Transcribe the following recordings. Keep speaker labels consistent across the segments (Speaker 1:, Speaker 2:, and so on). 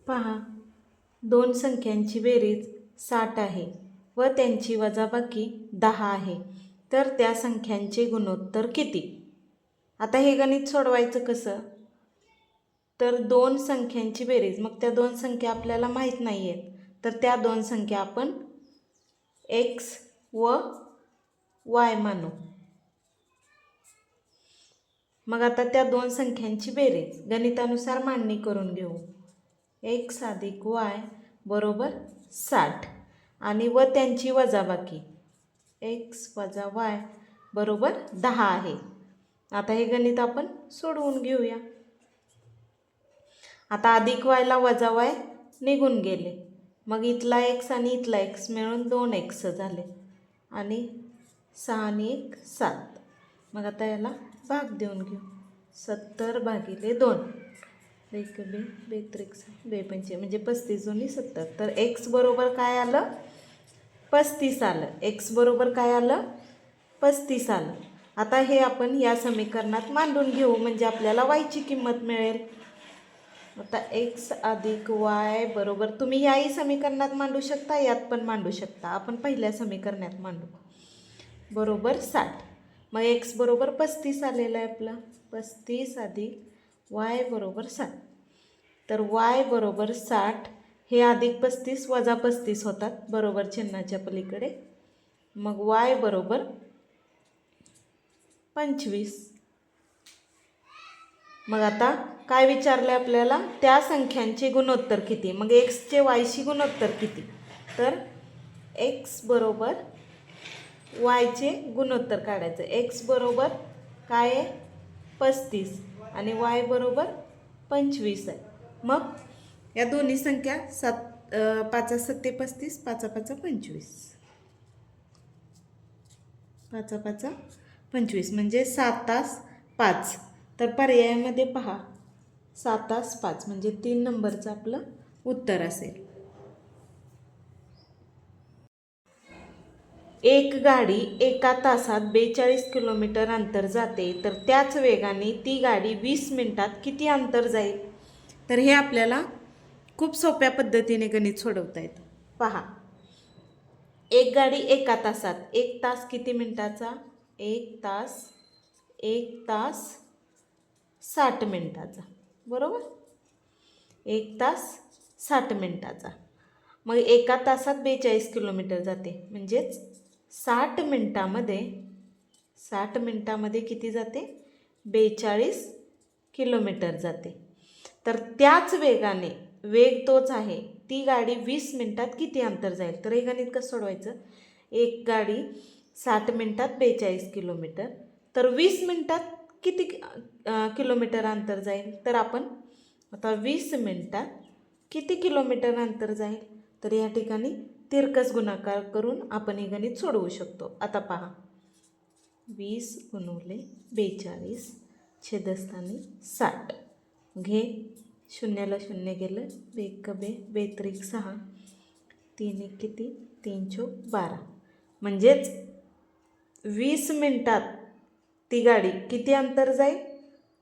Speaker 1: पहा, दोन संख्यांची बेरीज 60 आहे व त्यांची वजाबाकी 10 आहे, तर त्या संख्यांचे गुणोत्तर किती? आता हे गणित सोडवायचं कसं? तर दोन संख्यांची बेरीज, मग त्या दोन संख्या आपल्याला माहीत नाही आहेत, तर त्या दोन संख्या आपण x व y मानू. मग आता त्या दोन संख्यांची बेरीज गणितानुसार मांडणी करून घेऊ. x अधिक y बरोबर 60 आणि व त्यांची वजाबाकी x वजा y बरोबर 10 आहे. आता हे गणित आपण सोडवून घेऊया. आता अधिक yला वजा y निघून गेले, मग इथला x आणि इथला x मिळून 2x झाले आणि 6 आणि 1 7. मग आता याला भाग देऊन घेऊ. 70 भागिले 2 एक बे बेत्रिक बेपंचे म्हणजे 35 दोन्ही 70. तर x बरोबर काय आलं? 35 आलं. x बरोबर काय आलं? 35 आलं. आता हे आपण या समीकरणात मांडून घेऊ म्हणजे आपल्याला y ची किंमत मिळेल. आता x अधिक y बरोबर, तुम्ही याही समीकरणात मांडू शकता, यात पण मांडू शकता. आपण पहिल्या समीकरणात मांडू. बरोबर 60. मग x बरोबर 35 आलेलं आहे आपलं. 35 अधिक y बरोबर 60. तर y बरोबर 60 हे अधिक 35 वजा 35 होतात बरोबर चिन्हाच्या पलीकडे. मग y बरोबर 25. मग आता काय विचारलं आपल्याला? त्या संख्यांचे गुणोत्तर किती? मग एक्सचे वायशी गुणोत्तर किती? तर x बरोबर वायचे गुणोत्तर काढायचं. x बरोबर काय आहे? 35 आणि y बरोबर 25 आहे. मग या दोन्ही संख्या 5 7 35, 5 5 25, 5 5 25 म्हणजे 7 तास 5. तर पर्यायामध्ये पहा 7 तास 5 म्हणजे 3 नंबरचं आपलं उत्तर असेल. एक गाडी एका तासात 42 किलोमीटर अंतर जाते, तर त्याच वेगाने ती गाडी 20 मिनिटात किती अंतर जाईल? तर हे आपल्याला खूप सोप्या पद्धतीने गणित सोडवता येतं. पहा, एक गाडी एका तासात, एक तास किती मिनिटाचा? एक तास 60 मिनिटाचा. बरोबर, एक तास 60 मिनिटाचा. मग एका तासात 42 किलोमीटर जाते, म्हणजेच 60 मिनिटामध्ये किती जाते? 42 किलोमीटर जाते. तर त्याच वेगाने, वेग तोच आहे, ती गाडी 20 मिनिटात किती अंतर जाईल? तर हे गणित कसं सोडवायचं? एक गाडी 60 मिनिटात 42 किलोमीटर, तर 20 मिनिटात किती किलोमीटर अंतर जाईल? तर आपण आता 20 मिनिटात किती किलोमीटर अंतर जाईल? तर या ठिकाणी तिरकस गुणाकार करून आपण हे गणित सोडवू शकतो. आता पहा, 20 गुणुले 42 छेदस्थानी 60. घे, शून्याला शून्य गेलं, बेक बे बेत्रिक 6, 3 एक किती? 3 चौक 12. म्हणजेच 20 मिनिटात ती गाडी किती अंतर जाईल?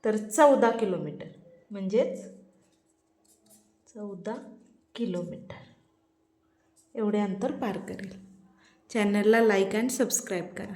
Speaker 1: तर 14 किलोमीटर. म्हणजेच 14 किलोमीटर एवढे अंतर पार करेल. चॅनलला लाईक अँड सबस्क्राईब करा.